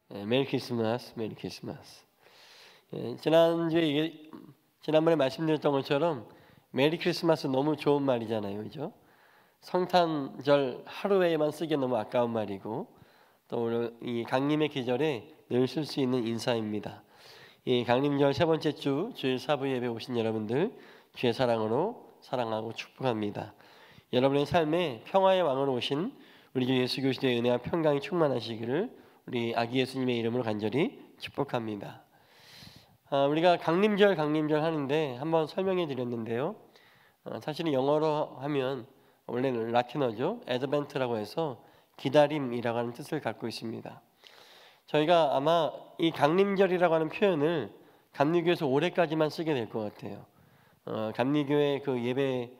메리 크리스마스, 메리 크리스마스. 지난번에 말씀드렸던 것처럼 메리 크리스마스 너무 좋은 말이잖아요, 그죠? 성탄절 하루에만 쓰기 너무 아까운 말이고, 또 오늘 이 강림의 계절에 늘 쓸 수 있는 인사입니다. 이 강림절 세 번째 주 주일 사부 예배 오신 여러분들 주의 사랑으로 사랑하고 축복합니다. 여러분의 삶에 평화의 왕으로 오신 우리 주 예수 그리스도의 은혜와 평강이 충만하시기를 우리 아기 예수님의 이름으로 간절히 축복합니다. 우리가 강림절 하는데 한번 설명해 드렸는데요. 사실은 영어로 하면 원래는 라틴어죠. 애드벤트라고 해서 기다림이라고 하는 뜻을 갖고 있습니다. 저희가 아마 이 강림절이라고 하는 표현을 감리교에서 올해까지만 쓰게 될 것 같아요. 감리교회 그 예배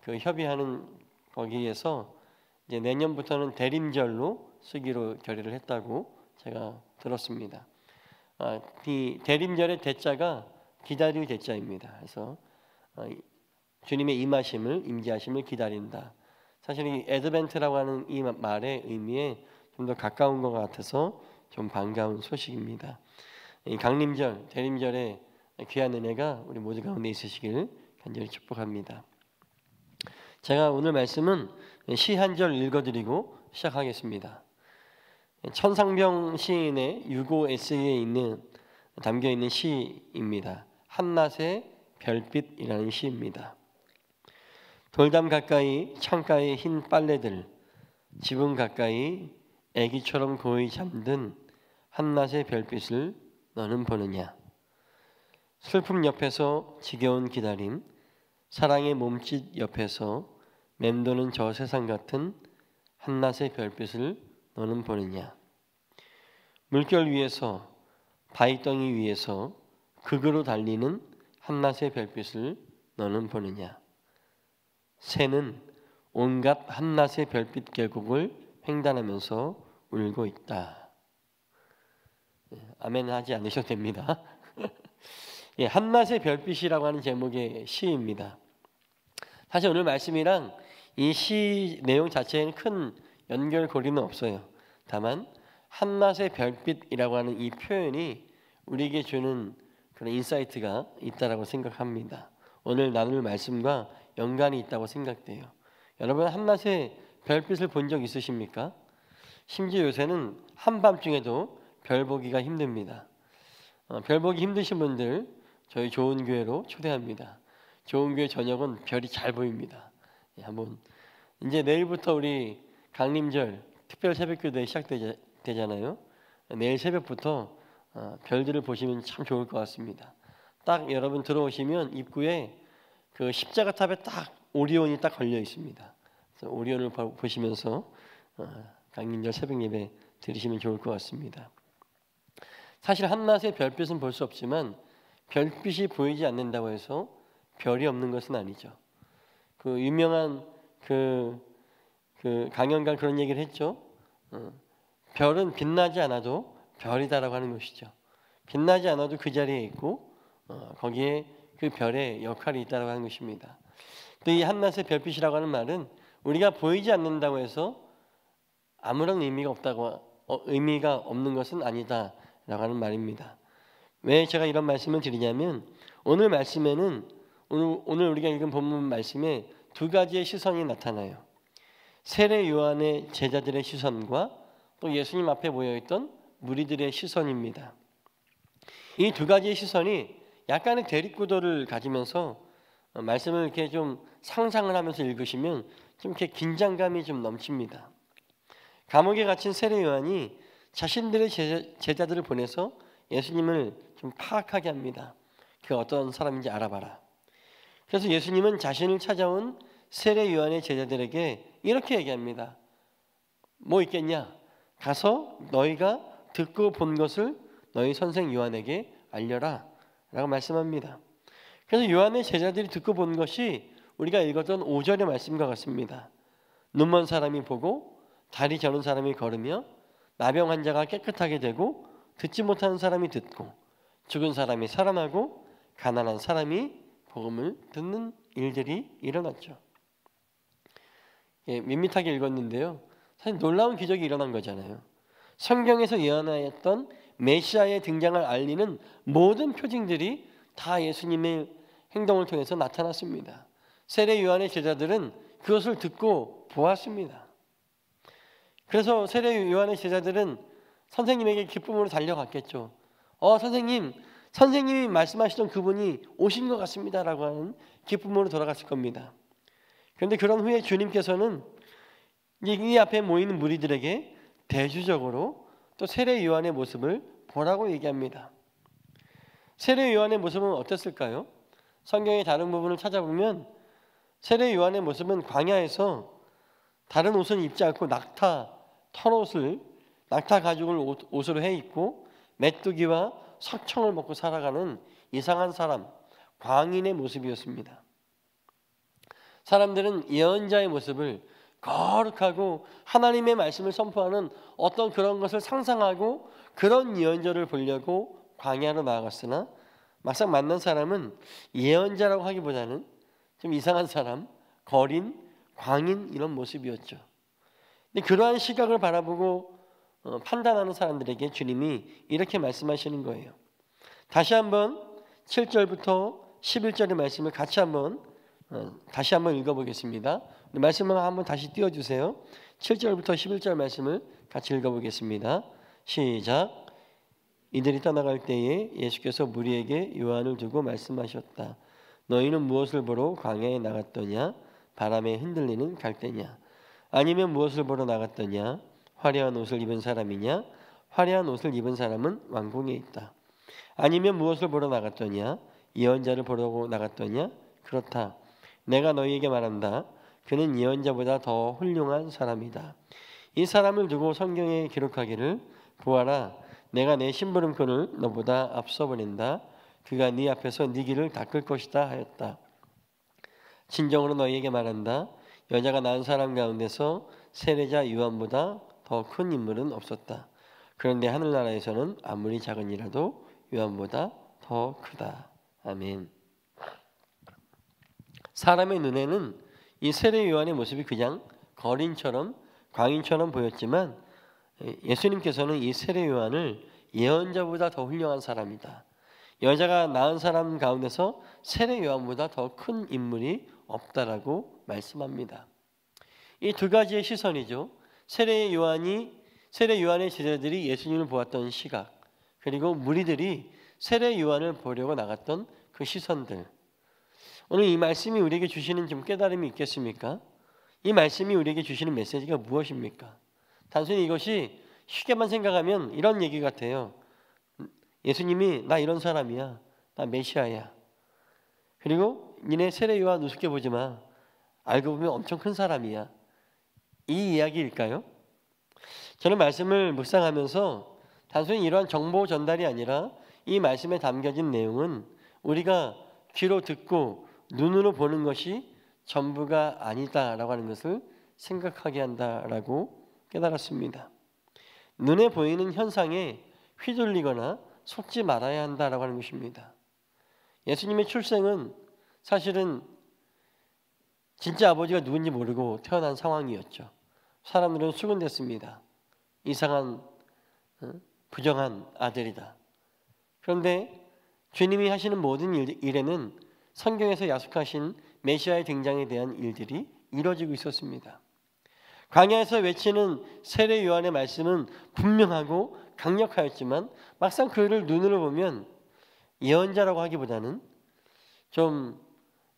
그 협의하는 거기에서 이제 내년부터는 대림절로 쓰기로 결의를 했다고 제가 들었습니다. 이 대림절의 대자가 기다릴 대자입니다. 그래서 주님의 임재하심을 기다린다. 사실 이 애드벤트라고 하는 이 말의 의미에 좀 더 가까운 것 같아서 좀 반가운 소식입니다. 이 강림절, 대림절의 귀한 은혜가 우리 모두 가운데 있으시길 간절히 축복합니다. 제가 오늘 말씀은 시 한 절 읽어드리고 시작하겠습니다. 천상병 시인의 유고 에세이에 담겨 있는 시입니다. 한낮의 별빛이라는 시입니다. 돌담 가까이 창가의 흰 빨래들, 지붕 가까이 애기처럼 고이 잠든 한낮의 별빛을 너는 보느냐. 슬픔 옆에서 지겨운 기다림, 사랑의 몸짓 옆에서 맴도는 저 세상 같은 한낮의 별빛을 너는 보느냐. 물결 위에서 바위덩이 위에서 극으로 달리는 한낮의 별빛을 너는 보느냐. 새는 온갖 한낮의 별빛 계곡을 횡단하면서 울고 있다. 아멘 하지 않으셔도 됩니다. 한낮의 별빛이라고 하는 제목의 시입니다. 사실 오늘 말씀이랑 이 시 내용 자체에는 큰 연결고리는 없어요. 다만 한낮의 별빛이라고 하는 이 표현이 우리에게 주는 그런 인사이트가 있다라고 생각합니다. 오늘 나눌 말씀과 연관이 있다고 생각돼요. 여러분 한낮의 별빛을 본 적 있으십니까? 심지어 요새는 한밤중에도 별 보기가 힘듭니다. 별 보기 힘드신 분들 저희 좋은 교회로 초대합니다. 좋은 교회 저녁은 별이 잘 보입니다. 한번 이제 내일부터 우리 강림절 특별 새벽기도회 시작되잖아요. 내일 새벽부터 별들을 보시면 참 좋을 것 같습니다. 딱 여러분 들어오시면 입구에 그 십자가 탑에 딱 오리온이 딱 걸려 있습니다. 그래서 오리온을 보시면서 강림절 새벽 예배 드리시면 좋을 것 같습니다. 사실 한낮의 별빛은 볼 수 없지만 별빛이 보이지 않는다고 해서 별이 없는 것은 아니죠. 그 유명한 그 강연가 그런 얘기를 했죠. 별은 빛나지 않아도 별이다라고 하는 것이죠. 빛나지 않아도 그 자리에 있고 거기에 그 별의 역할이 있다라고 하는 것입니다. 또 이 한낮의 별빛이라고 하는 말은 우리가 보이지 않는다고 해서 아무런 의미가 없는 것은 아니다라고 하는 말입니다. 왜 제가 이런 말씀을 드리냐면 오늘 말씀에는 오늘 우리가 읽은 본문 말씀에 두 가지의 시선이 나타나요. 세례 요한의 제자들의 시선과 또 예수님 앞에 모여있던 무리들의 시선입니다. 이 두 가지의 시선이 약간의 대립구도를 가지면서 말씀을 이렇게 좀 상상을 하면서 읽으시면 좀 이렇게 긴장감이 좀 넘칩니다. 감옥에 갇힌 세례 요한이 자신들의 제자들을 보내서 예수님을 좀 파악하게 합니다. 그가 어떤 사람인지 알아봐라. 그래서 예수님은 자신을 찾아온 세례 요한의 제자들에게 이렇게 얘기합니다. 뭐 있겠냐? 가서 너희가 듣고 본 것을 너희 선생 요한에게 알려라 라고 말씀합니다. 그래서 요한의 제자들이 듣고 본 것이 우리가 읽었던 5절의 말씀과 같습니다. 눈먼 사람이 보고 다리 저는 사람이 걸으며 나병 환자가 깨끗하게 되고 듣지 못하는 사람이 듣고 죽은 사람이 살아나고 가난한 사람이 복음을 듣는 일들이 일어났죠. 밋밋하게 읽었는데요. 사실 놀라운 기적이 일어난 거잖아요. 성경에서 예언하였던 메시아의 등장을 알리는 모든 표징들이 다 예수님의 행동을 통해서 나타났습니다. 세례 요한의 제자들은 그것을 듣고 보았습니다. 그래서 세례 요한의 제자들은 선생님에게 기쁨으로 달려갔겠죠. 선생님이 말씀하시던 그분이 오신 것 같습니다 라고 하는 기쁨으로 돌아갔을 겁니다. 그런데 그런 후에 주님께서는 이 앞에 모이는 무리들에게 대주적으로 또 세례 요한의 모습을 보라고 얘기합니다. 세례 요한의 모습은 어땠을까요? 성경의 다른 부분을 찾아보면 세례 요한의 모습은 광야에서 다른 옷은 입지 않고 낙타 가죽을 옷으로 해 입고 메뚜기와 석청을 먹고 살아가는 이상한 사람, 광인의 모습이었습니다. 사람들은 예언자의 모습을 거룩하고 하나님의 말씀을 선포하는 어떤 그런 것을 상상하고 그런 예언자를 보려고 광야로 나아갔으나 막상 만난 사람은 예언자라고 하기보다는 좀 이상한 사람, 거린, 광인 이런 모습이었죠. 근데 그러한 시각을 바라보고 판단하는 사람들에게 주님이 이렇게 말씀하시는 거예요. 다시 한번 7절부터 11절의 말씀을 다시 한번 읽어보겠습니다. 말씀을 한번 다시 띄워주세요. 7절부터 11절 말씀을 같이 읽어보겠습니다. 시작. 이들이 떠나갈 때에 예수께서 무리에게 요한을 두고 말씀하셨다. 너희는 무엇을 보러 광야에 나갔더냐? 바람에 흔들리는 갈대냐? 아니면 무엇을 보러 나갔더냐? 화려한 옷을 입은 사람이냐? 화려한 옷을 입은 사람은 왕궁에 있다. 아니면 무엇을 보러 나갔더냐? 예언자를 보러 나갔더냐? 그렇다. 내가 너희에게 말한다. 그는 예언자보다 더 훌륭한 사람이다. 이 사람을 두고 성경에 기록하기를 보아라. 내가 내 심부름꾼을 너보다 앞서 보낸다. 그가 네 앞에서 네 길을 닦을 것이다 하였다. 진정으로 너희에게 말한다. 여자가 낳은 사람 가운데서 세례자 요한보다 더 큰 인물은 없었다. 그런데 하늘나라에서는 아무리 작은 이라도 요한보다 더 크다. 아멘. 사람의 눈에는 이 세례 요한의 모습이 그냥 거린처럼 광인처럼 보였지만 예수님께서는 이 세례 요한을 예언자보다 더 훌륭한 사람이다. 여자가 낳은 사람 가운데서 세례 요한보다 더 큰 인물이 없다라고 말씀합니다. 이 두 가지의 시선이죠. 세례 요한의 제자들이 예수님을 보았던 시각, 그리고 무리들이 세례 요한을 보려고 나갔던 그 시선들. 오늘 이 말씀이 우리에게 주시는 좀 깨달음이 있겠습니까? 이 말씀이 우리에게 주시는 메시지가 무엇입니까? 단순히 이것이 쉽게만 생각하면 이런 얘기 같아요. 예수님이 나 이런 사람이야. 나 메시아야. 그리고 니네 세례 요한 우습게 보지 마. 알고 보면 엄청 큰 사람이야. 이 이야기일까요? 저는 말씀을 묵상하면서 단순히 이러한 정보 전달이 아니라 이 말씀에 담겨진 내용은 우리가 귀로 듣고 눈으로 보는 것이 전부가 아니다라고 하는 것을 생각하게 한다라고 깨달았습니다. 눈에 보이는 현상에 휘둘리거나 속지 말아야 한다라고 하는 것입니다. 예수님의 출생은 사실은 진짜 아버지가 누군지 모르고 태어난 상황이었죠. 사람들은 수군댔습니다. 이상한 부정한 아들이다. 그런데 주님이 하시는 모든 일에는 성경에서 약속하신 메시아의 등장에 대한 일들이 이루어지고 있었습니다. 광야에서 외치는 세례 요한의 말씀은 분명하고 강력하였지만 막상 그를 눈으로 보면 예언자라고 하기보다는 좀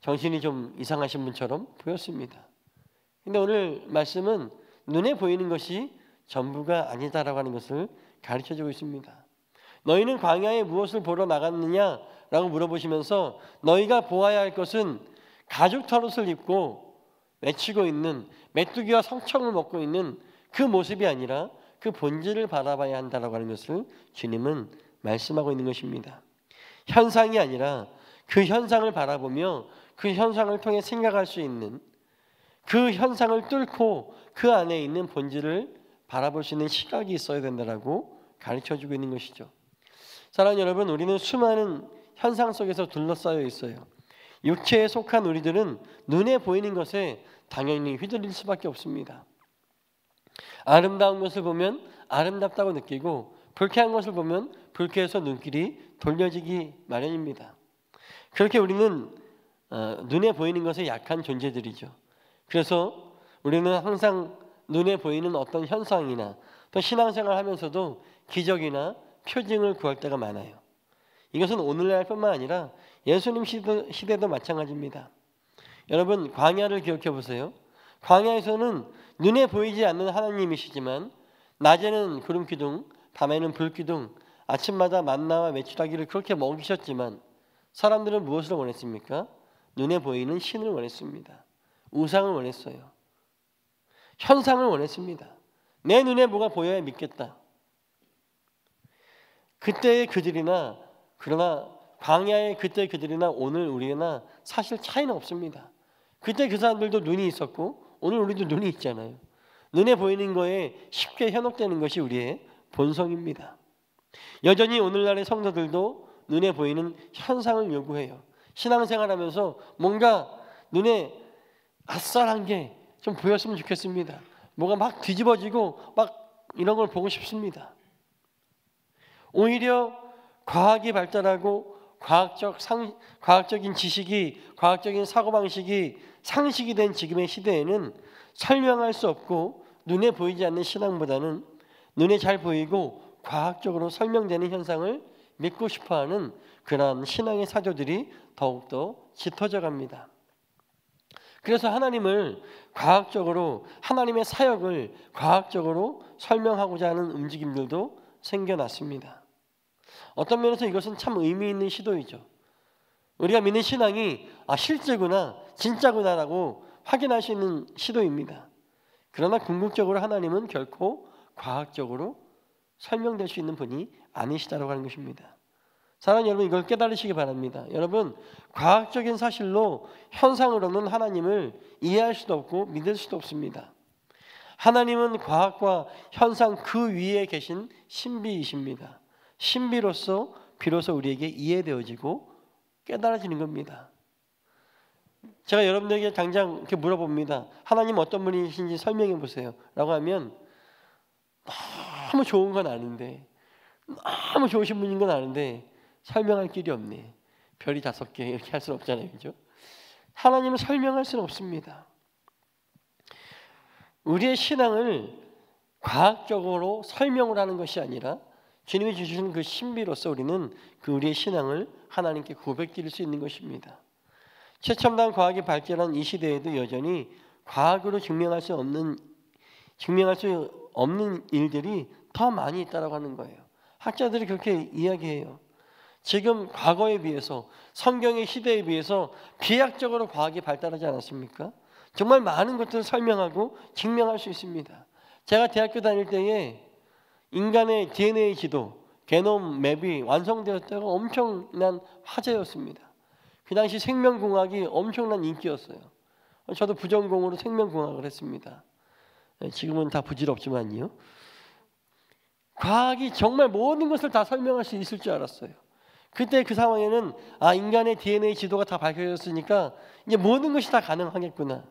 정신이 좀 이상하신 분처럼 보였습니다. 근데 오늘 말씀은 눈에 보이는 것이 전부가 아니다라고 하는 것을 가르쳐주고 있습니다. 너희는 광야에 무엇을 보러 나갔느냐라고 물어보시면서 너희가 보아야 할 것은 가죽 털옷을 입고 외치고 있는 메뚜기와 성청을 먹고 있는 그 모습이 아니라 그 본질을 바라봐야 한다라고 하는 것을 주님은 말씀하고 있는 것입니다. 현상이 아니라 그 현상을 바라보며 그 현상을 통해 생각할 수 있는, 그 현상을 뚫고 그 안에 있는 본질을 바라볼 수 있는 시각이 있어야 된다라고 가르쳐주고 있는 것이죠. 사랑하는 여러분, 우리는 수많은 현상 속에서 둘러싸여 있어요. 육체에 속한 우리들은 눈에 보이는 것에 당연히 휘둘릴 수밖에 없습니다. 아름다운 것을 보면 아름답다고 느끼고 불쾌한 것을 보면 불쾌해서 눈길이 돌려지기 마련입니다. 그렇게 우리는 눈에 보이는 것에 약한 존재들이죠. 그래서 우리는 항상 눈에 보이는 어떤 현상이나 또 신앙생활을 하면서도 기적이나 표징을 구할 때가 많아요. 이것은 오늘날뿐만 아니라 예수님 시대도 마찬가지입니다. 여러분, 광야를 기억해 보세요. 광야에서는 눈에 보이지 않는 하나님이시지만 낮에는 구름 기둥, 밤에는 불 기둥, 아침마다 만나와 메추라기를 그렇게 먹이셨지만 사람들은 무엇을 원했습니까? 눈에 보이는 신을 원했습니다. 우상을 원했어요. 현상을 원했습니다. 내 눈에 뭐가 보여야 믿겠다. 그때의 그들이나 그러나 광야의 그때의 그들이나 오늘 우리나 사실 차이는 없습니다. 그때 그 사람들도 눈이 있었고 오늘 우리도 눈이 있잖아요. 눈에 보이는 거에 쉽게 현혹되는 것이 우리의 본성입니다. 여전히 오늘날의 성도들도 눈에 보이는 현상을 요구해요. 신앙생활하면서 뭔가 눈에 아싸한 게 좀 보였으면 좋겠습니다. 뭐가 막 뒤집어지고 막 이런 걸 보고 싶습니다. 오히려 과학이 발달하고 과학적인 지식이, 과학적인 사고방식이 상식이 된 지금의 시대에는 설명할 수 없고 눈에 보이지 않는 신앙보다는 눈에 잘 보이고 과학적으로 설명되는 현상을 믿고 싶어하는 그러한 신앙의 사조들이 더욱더 짙어져 갑니다. 그래서 하나님을 과학적으로, 하나님의 사역을 과학적으로 설명하고자 하는 움직임들도 생겨났습니다. 어떤 면에서 이것은 참 의미 있는 시도이죠. 우리가 믿는 신앙이 실제구나, 진짜구나라고 확인할 수 있는 시도입니다. 그러나 궁극적으로 하나님은 결코 과학적으로 설명될 수 있는 분이 아니시다라고 하는 것입니다. 사랑하는 여러분, 이걸 깨달으시기 바랍니다. 여러분, 과학적인 사실로 현상으로는 하나님을 이해할 수도 없고 믿을 수도 없습니다. 하나님은 과학과 현상 그 위에 계신 신비이십니다. 신비로서 비로소 우리에게 이해되어지고 깨달아지는 겁니다. 제가 여러분들에게 당장 이렇게 물어봅니다. 하나님 어떤 분이신지 설명해 보세요 라고 하면 너무 좋은 건 아는데, 너무 좋으신 분인 건 아는데 설명할 길이 없네. 별이 5개 이렇게 할 수는 없잖아요. 그죠? 하나님은 설명할 수는 없습니다. 우리의 신앙을 과학적으로 설명을 하는 것이 아니라 주님이 주시는 그 신비로서 우리는 그 우리의 신앙을 하나님께 고백드릴 수 있는 것입니다. 최첨단 과학이 발전한 이 시대에도 여전히 과학으로 증명할 수 없는 일들이 더 많이 있다고 하는 거예요. 학자들이 그렇게 이야기해요. 지금 과거에 비해서, 성경의 시대에 비해서 비약적으로 과학이 발달하지 않았습니까? 정말 많은 것들을 설명하고 증명할 수 있습니다. 제가 대학교 다닐 때에 인간의 DNA 지도, 게놈 맵이 완성되었다가 엄청난 화제였습니다. 그 당시 생명공학이 엄청난 인기였어요. 저도 부전공으로 생명공학을 했습니다. 지금은 다 부질없지만요. 과학이 정말 모든 것을 다 설명할 수 있을 줄 알았어요. 그때 그 상황에는 인간의 DNA 지도가 다 밝혀졌으니까 이제 모든 것이 다 가능하겠구나.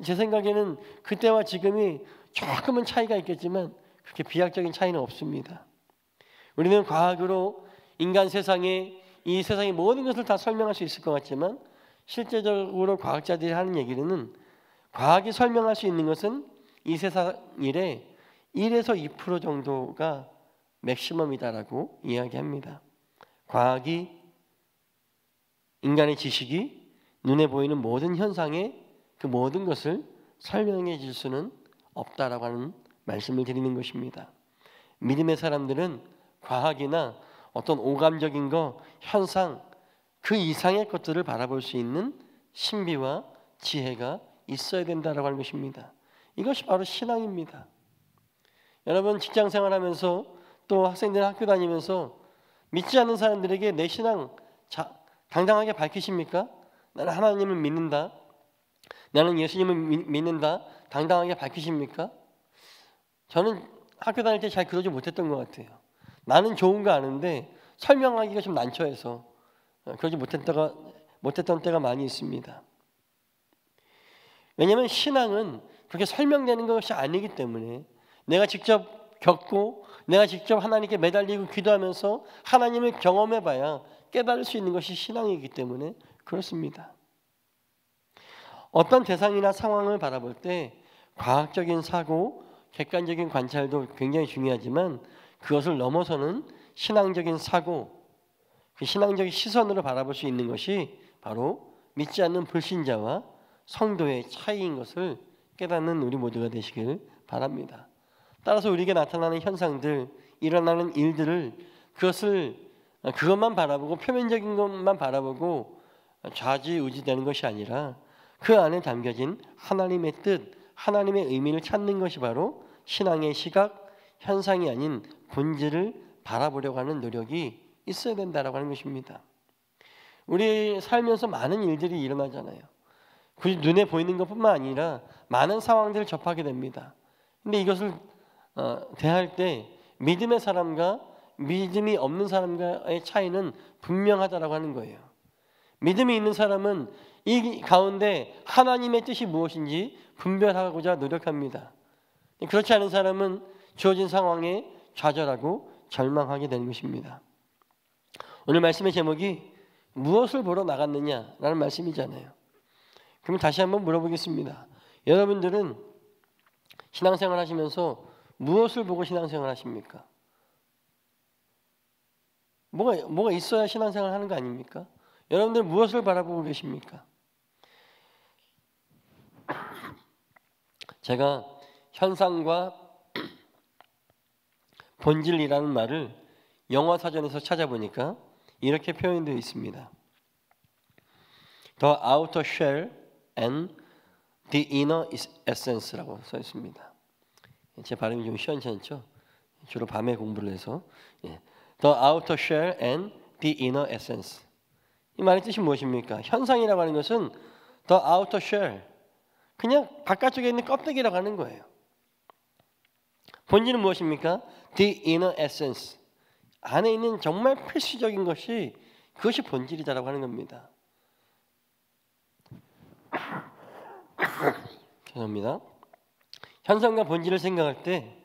제 생각에는 그때와 지금이 조금은 차이가 있겠지만 그렇게 비약적인 차이는 없습니다. 우리는 과학으로 인간 세상에, 이 세상의 모든 것을 다 설명할 수 있을 것 같지만 실제적으로 과학자들이 하는 얘기는 과학이 설명할 수 있는 것은 이 세상 일의 1에서 2% 정도가 맥시멈이다라고 이야기합니다. 과학이, 인간의 지식이 눈에 보이는 모든 현상의 그 모든 것을 설명해 줄 수는 없다라고 하는 말씀을 드리는 것입니다. 믿음의 사람들은 과학이나 어떤 오감적인 것, 현상 그 이상의 것들을 바라볼 수 있는 신비와 지혜가 있어야 된다라고 하는 것입니다. 이것이 바로 신앙입니다. 여러분, 직장 생활하면서 또 학생들 학교 다니면서 믿지 않는 사람들에게 내 신앙 당당하게 밝히십니까? 나는 하나님을 믿는다, 나는 예수님을 믿는다 당당하게 밝히십니까? 저는 학교 다닐 때 잘 그러지 못했던 것 같아요. 나는 좋은 거 아는데 설명하기가 좀 난처해서 그러지 못했던 때가 많이 있습니다. 왜냐하면 신앙은 그렇게 설명되는 것이 아니기 때문에 내가 직접 겪고 내가 직접 하나님께 매달리고 기도하면서 하나님을 경험해봐야 깨달을 수 있는 것이 신앙이기 때문에 그렇습니다. 어떤 대상이나 상황을 바라볼 때 과학적인 사고, 객관적인 관찰도 굉장히 중요하지만 그것을 넘어서는 신앙적인 사고, 그 신앙적인 시선으로 바라볼 수 있는 것이 바로 믿지 않는 불신자와 성도의 차이인 것을 깨닫는 우리 모두가 되시길 바랍니다. 따라서 우리에게 나타나는 현상들, 일어나는 일들을 그것만 바라보고 표면적인 것만 바라보고 좌지우지되는 것이 아니라 그 안에 담겨진 하나님의 뜻, 하나님의 의미를 찾는 것이 바로 신앙의 시각, 현상이 아닌 본질을 바라보려고 하는 노력이 있어야 된다라고 하는 것입니다. 우리 살면서 많은 일들이 일어나잖아요. 굳이 눈에 보이는 것뿐만 아니라 많은 상황들을 접하게 됩니다. 근데 이것을 대할 때 믿음의 사람과 믿음이 없는 사람과의 차이는 분명하다라고 하는 거예요. 믿음이 있는 사람은 이 가운데 하나님의 뜻이 무엇인지 분별하고자 노력합니다. 그렇지 않은 사람은 주어진 상황에 좌절하고 절망하게 되는 것입니다. 오늘 말씀의 제목이 무엇을 보러 나갔느냐라는 말씀이잖아요. 그럼 다시 한번 물어보겠습니다. 여러분들은 신앙생활 하시면서 무엇을 보고 신앙생활 하십니까? 뭐가 있어야 신앙생활 하는 거 아닙니까? 여러분들 무엇을 바라보고 계십니까? 제가 현상과 본질이라는 말을 영어 사전에서 찾아보니까 이렇게 표현되어 있습니다. The outer shell and the inner essence라고 써 있습니다. 제 발음이 좀 시원찮죠? 주로 밤에 공부를 해서 The outer shell and the inner essence. 이 말의 뜻이 무엇입니까? 현상이라고 하는 것은 The outer shell, 그냥 바깥쪽에 있는 껍데기라고 하는 거예요. 본질은 무엇입니까? The inner essence, 안에 있는 정말 필수적인 것이 그것이 본질이다라고 하는 겁니다. 죄송합니다. 현상과 본질을 생각할 때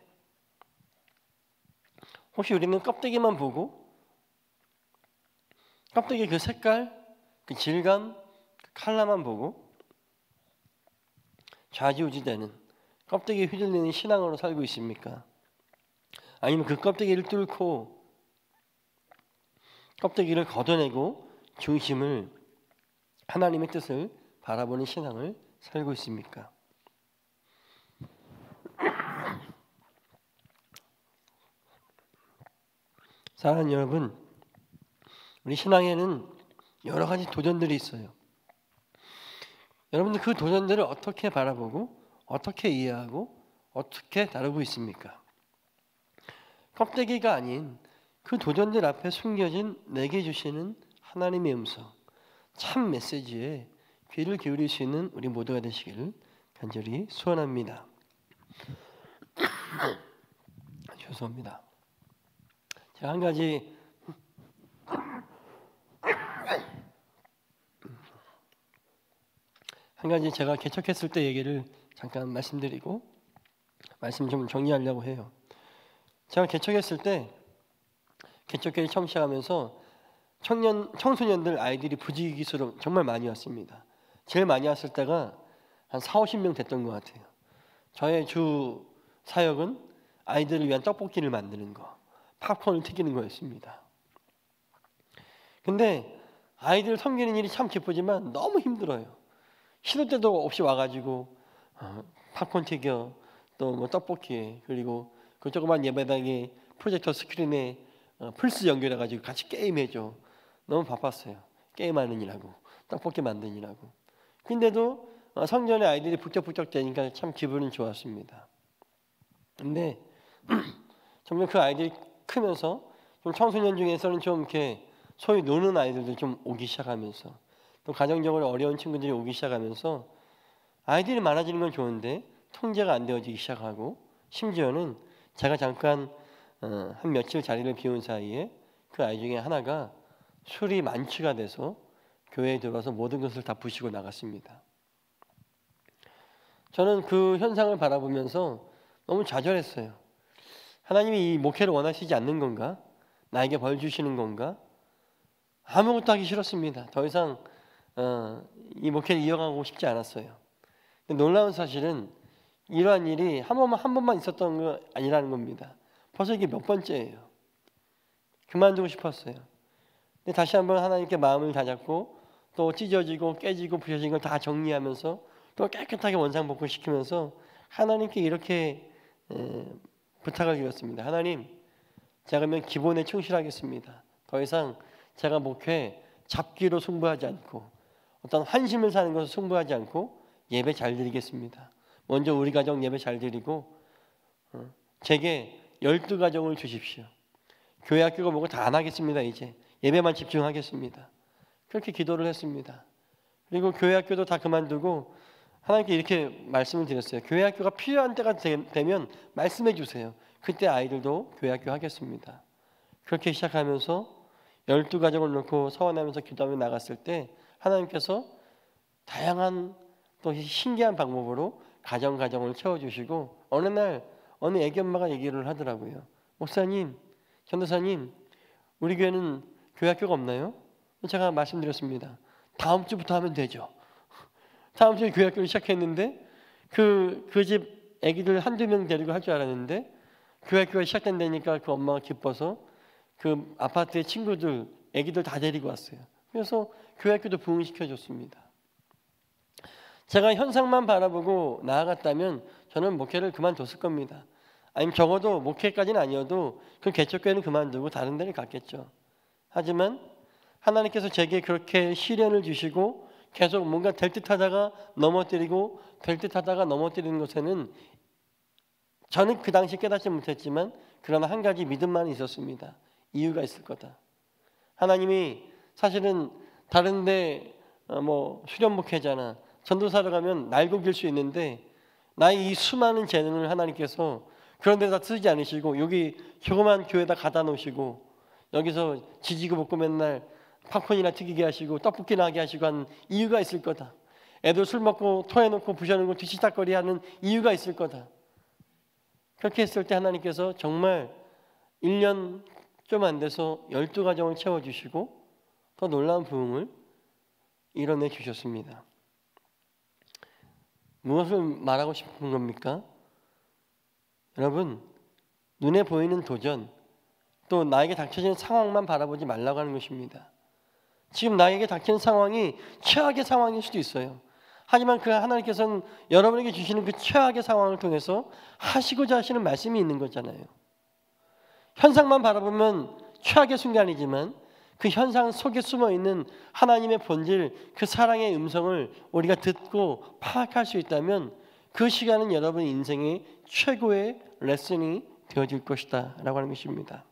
혹시 우리는 껍데기만 보고 껍데기 그 색깔, 그 질감, 그 컬러만 보고 좌지우지되는 껍데기에 휘둘리는 신앙으로 살고 있습니까? 아니면 그 껍데기를 뚫고 껍데기를 걷어내고 중심을 하나님의 뜻을 바라보는 신앙을 살고 있습니까? 사랑하는 여러분, 우리 신앙에는 여러 가지 도전들이 있어요. 여러분들 그 도전들을 어떻게 바라보고 어떻게 이해하고 어떻게 다루고 있습니까? 껍데기가 아닌 그 도전들 앞에 숨겨진 내게 주시는 하나님의 음성, 참 메시지에 귀를 기울일 수 있는 우리 모두가 되시기를 간절히 소원합니다. 죄송합니다. 제가 한 가지 제가 개척했을 때 얘기를 잠깐 말씀드리고 말씀 좀 정리하려고 해요. 제가 개척했을 때 개척교회 처음 시작하면서 청소년들 아이들이 부지기수로 정말 많이 왔습니다. 제일 많이 왔을 때가 한 40-50명 됐던 것 같아요. 저의 주 사역은 아이들을 위한 떡볶이를 만드는 거, 팝콘을 튀기는 거였습니다. 근데 아이들을 섬기는 일이 참 기쁘지만 너무 힘들어요. 시도 때도 없이 와가지고 팝콘 튀겨, 또 뭐 떡볶이, 그리고 그 조그만 예배당에 프로젝터 스크린에 플스 연결해가지고 같이 게임해줘. 너무 바빴어요. 게임하는 일하고 떡볶이 만드는 일하고. 근데도 성전에 아이들이 북적북적 되니까 참 기분은 좋았습니다. 근데 점점 그 아이들이 크면서 좀 청소년 중에서는 좀 이렇게 소위 노는 아이들도 좀 오기 시작하면서 또 가정적으로 어려운 친구들이 오기 시작하면서 아이들이 많아지는 건 좋은데 통제가 안 되어지기 시작하고 심지어는 제가 잠깐 한 며칠 자리를 비운 사이에 그 아이 중에 하나가 술이 만취가 돼서 교회에 들어와서 모든 것을 다 부시고 나갔습니다. 저는 그 현상을 바라보면서 너무 좌절했어요. 하나님이 이 목회를 원하시지 않는 건가? 나에게 벌 주시는 건가? 아무것도 하기 싫었습니다. 더 이상 이 목회를 이어가고 싶지 않았어요. 근데 놀라운 사실은 이러한 일이 한 번만 있었던 거 아니라는 겁니다. 벌써 이게 몇 번째예요. 그만두고 싶었어요. 근데 다시 한번 하나님께 마음을 다잡고 또 찢어지고 깨지고 부셔진 걸 다 정리하면서 또 깨끗하게 원상복구시키면서 하나님께 이렇게 부탁을 드렸습니다. 하나님, 제가 그러면 기본에 충실하겠습니다. 더 이상 제가 목회 잡기로 승부하지 않고 어떤 환심을 사는 것을 승부하지 않고 예배 잘 드리겠습니다. 먼저 우리 가정 예배 잘 드리고 제게 12가정을 주십시오. 교회 학교가 뭐고 다 안 하겠습니다. 이제 예배만 집중하겠습니다. 그렇게 기도를 했습니다. 그리고 교회 학교도 다 그만두고 하나님께 이렇게 말씀을 드렸어요. 교회 학교가 필요한 때가 되면 말씀해 주세요. 그때 아이들도 교회 학교 하겠습니다. 그렇게 시작하면서 12가정을 놓고 서원하면서 기도하며 나갔을 때 하나님께서 다양한 또 신기한 방법으로 가정을 채워주시고 어느 날 어느 애기 엄마가 얘기를 하더라고요. 목사님, 전도사님, 우리 교회는 교회 학교가 없나요? 제가 말씀드렸습니다. 다음 주부터 하면 되죠. 다음 주에 교회 학교를 시작했는데 그 집 애기들 한두 명 데리고 할 줄 알았는데 교회 학교가 시작된다니까 그 엄마가 기뻐서 그 아파트의 친구들, 애기들 다 데리고 왔어요. 그래서 교회 학교도 부흥시켜줬습니다. 제가 현상만 바라보고 나아갔다면 저는 목회를 그만뒀을 겁니다. 아니면 적어도 목회까지는 아니어도 그 개척교회는 그만두고 다른 데를 갔겠죠. 하지만 하나님께서 제게 그렇게 시련을 주시고 계속 뭔가 될 듯하다가 넘어뜨리고 될 듯하다가 넘어뜨리는 것에는 저는 그 당시 깨닫지 못했지만 그러나 한 가지 믿음만 있었습니다. 이유가 있을 거다. 하나님이 사실은 다른데 수련 목회자나 전도사로 가면 날고 길 수 있는데 나의 이 수많은 재능을 하나님께서 그런 데다 쓰지 않으시고 여기 조그만 교회에다 갖다 놓으시고 여기서 지지고 볶고 맨날 팝콘이나 튀기게 하시고 떡볶이나 하게 하시고 한 이유가 있을 거다. 애들 술 먹고 토해놓고 부셔놓고 뒤치다거리 하는 이유가 있을 거다. 그렇게 했을 때 하나님께서 정말 1년 좀 안 돼서 12가정을 채워주시고 더 놀라운 부흥을 이뤄내 주셨습니다. 무엇을 말하고 싶은 겁니까? 여러분, 눈에 보이는 도전 또 나에게 닥쳐지는 상황만 바라보지 말라고 하는 것입니다. 지금 나에게 닥치는 상황이 최악의 상황일 수도 있어요. 하지만 그 하나님께서는 여러분에게 주시는 그 최악의 상황을 통해서 하시고자 하시는 말씀이 있는 거잖아요. 현상만 바라보면 최악의 순간이지만 그 현상 속에 숨어있는 하나님의 본질, 그 사랑의 음성을 우리가 듣고 파악할 수 있다면 그 시간은 여러분 인생의 최고의 레슨이 되어질 것이다 라고 하는 것입니다.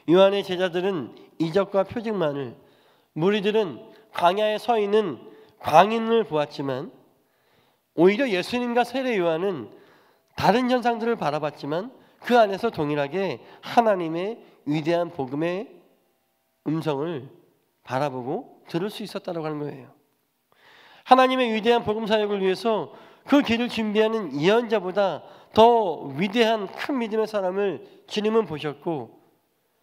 요한의 제자들은 이적과 표징만을, 무리들은 광야에 서 있는 광인을 보았지만 오히려 예수님과 세례 요한은 다른 현상들을 바라봤지만 그 안에서 동일하게 하나님의 위대한 복음의 음성을 바라보고 들을 수 있었다고 하는 거예요. 하나님의 위대한 복음 사역을 위해서 그 길을 준비하는 예언자보다 더 위대한 큰 믿음의 사람을 주님은 보셨고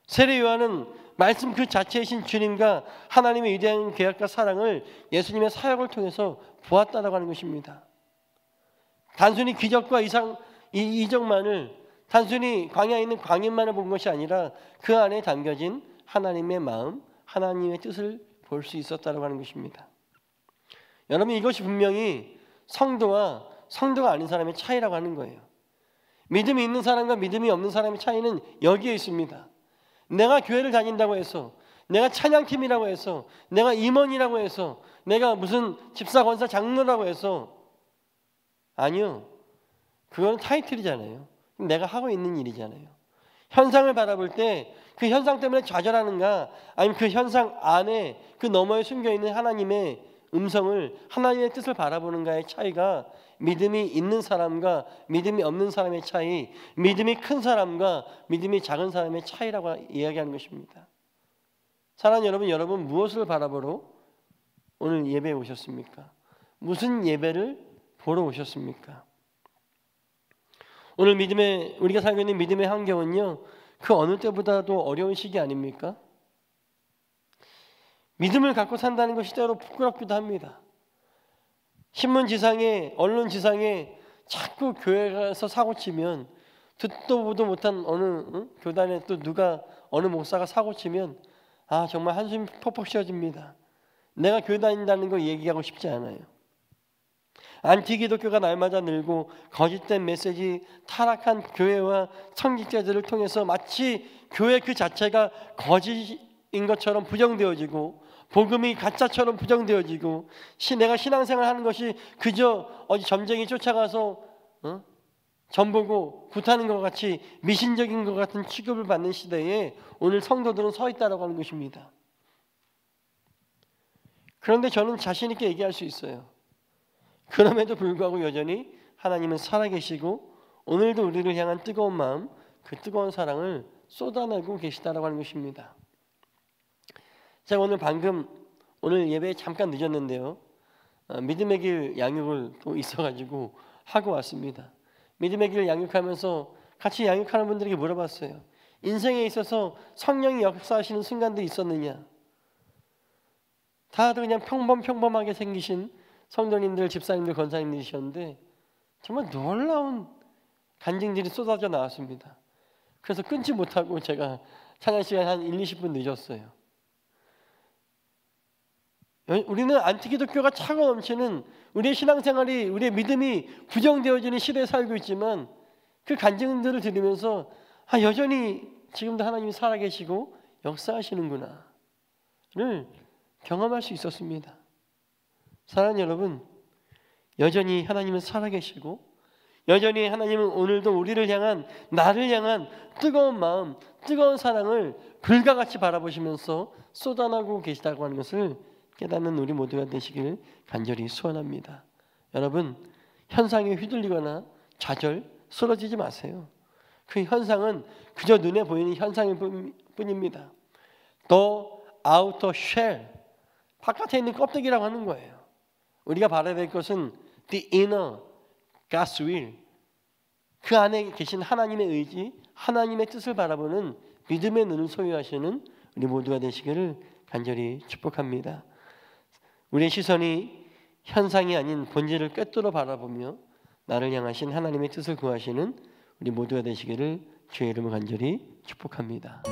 세례 요한은 말씀 그 자체이신 주님과 하나님의 위대한 계약과 사랑을 예수님의 사역을 통해서 보았다라고 하는 것입니다. 단순히 기적과 이적만을 단순히 광야에 있는 광인만을 본 것이 아니라 그 안에 담겨진 하나님의 마음, 하나님의 뜻을 볼 수 있었다라고 하는 것입니다. 여러분, 이것이 분명히 성도와 성도가 아닌 사람의 차이라고 하는 거예요. 믿음이 있는 사람과 믿음이 없는 사람의 차이는 여기에 있습니다. 내가 교회를 다닌다고 해서, 내가 찬양팀이라고 해서, 내가 임원이라고 해서, 내가 무슨 집사, 권사, 장로라고 해서, 아니요, 그건 타이틀이잖아요. 내가 하고 있는 일이잖아요. 현상을 바라볼 때 그 현상 때문에 좌절하는가, 아니면 그 현상 안에 그 너머에 숨겨있는 하나님의 음성을, 하나님의 뜻을 바라보는가의 차이가 믿음이 있는 사람과 믿음이 없는 사람의 차이, 믿음이 큰 사람과 믿음이 작은 사람의 차이라고 이야기하는 것입니다. 사랑하는 여러분, 여러분 무엇을 바라보러 오늘 예배에 오셨습니까? 무슨 예배를 보러 오셨습니까? 오늘 우리가 살고 있는 믿음의 환경은요, 그 어느 때보다도 어려운 시기 아닙니까? 믿음을 갖고 산다는 것이 때로 부끄럽기도 합니다. 신문지상에, 언론지상에 자꾸 교회 가서 사고치면, 듣도 보도 못한 어느 교단에 또 어느 목사가 사고치면 정말 한숨이 퍽퍽 쉬어집니다. 내가 교회 다닌다는 거 얘기하고 싶지 않아요. 안티기독교가 날마다 늘고 거짓된 메시지, 타락한 교회와 청직자들을 통해서 마치 교회 그 자체가 거짓인 것처럼 부정되어지고 복음이 가짜처럼 부정되어지고 내가 신앙생활하는 것이 그저 어디 점쟁이 쫓아가서 전보고 굿하는 것 같이 미신적인 것 같은 취급을 받는 시대에 오늘 성도들은 서 있다라고 하는 것입니다. 그런데 저는 자신 있게 얘기할 수 있어요. 그럼에도 불구하고 여전히 하나님은 살아계시고 오늘도 우리를 향한 뜨거운 마음, 그 뜨거운 사랑을 쏟아내고 계시다라고 하는 것입니다. 제가 오늘 예배에 잠깐 늦었는데요. 믿음의 길 양육을 또 있어가지고 하고 왔습니다. 믿음의 길 양육하면서 같이 양육하는 분들에게 물어봤어요. 인생에 있어서 성령이 역사하시는 순간들이 있었느냐? 다들 그냥 평범하게 생기신 성도님들, 집사님들, 권사님들이셨는데 정말 놀라운 간증들이 쏟아져 나왔습니다. 그래서 끊지 못하고 제가 찬양 시간 한 1-20분 늦었어요. 우리는 안티기독교가 차고 넘치는 우리의 신앙생활이, 우리의 믿음이 부정되어지는 시대에 살고 있지만 그 간증들을 들으면서 여전히 지금도 하나님이 살아계시고 역사하시는구나를 경험할 수 있었습니다. 사랑하는 여러분, 여전히 하나님은 살아계시고 여전히 하나님은 오늘도 나를 향한 뜨거운 마음, 뜨거운 사랑을 불가같이 바라보시면서 쏟아나고 계시다고 하는 것을 깨닫는 우리 모두가 되시길 간절히 소원합니다. 여러분, 현상에 휘둘리거나 좌절, 쓰러지지 마세요. 그 현상은 그저 눈에 보이는 현상일 뿐입니다. The outer shell, 바깥에 있는 껍데기라고 하는 거예요. 우리가 바라야 될 것은 the inner God's will, 그 안에 계신 하나님의 의지, 하나님의 뜻을 바라보는 믿음의 눈을 소유하시는 우리 모두가 되시기를 간절히 축복합니다. 우리의 시선이 현상이 아닌 본질을 꿰뚫어 바라보며 나를 향하신 하나님의 뜻을 구하시는 우리 모두가 되시기를 주의 이름으로 간절히 축복합니다.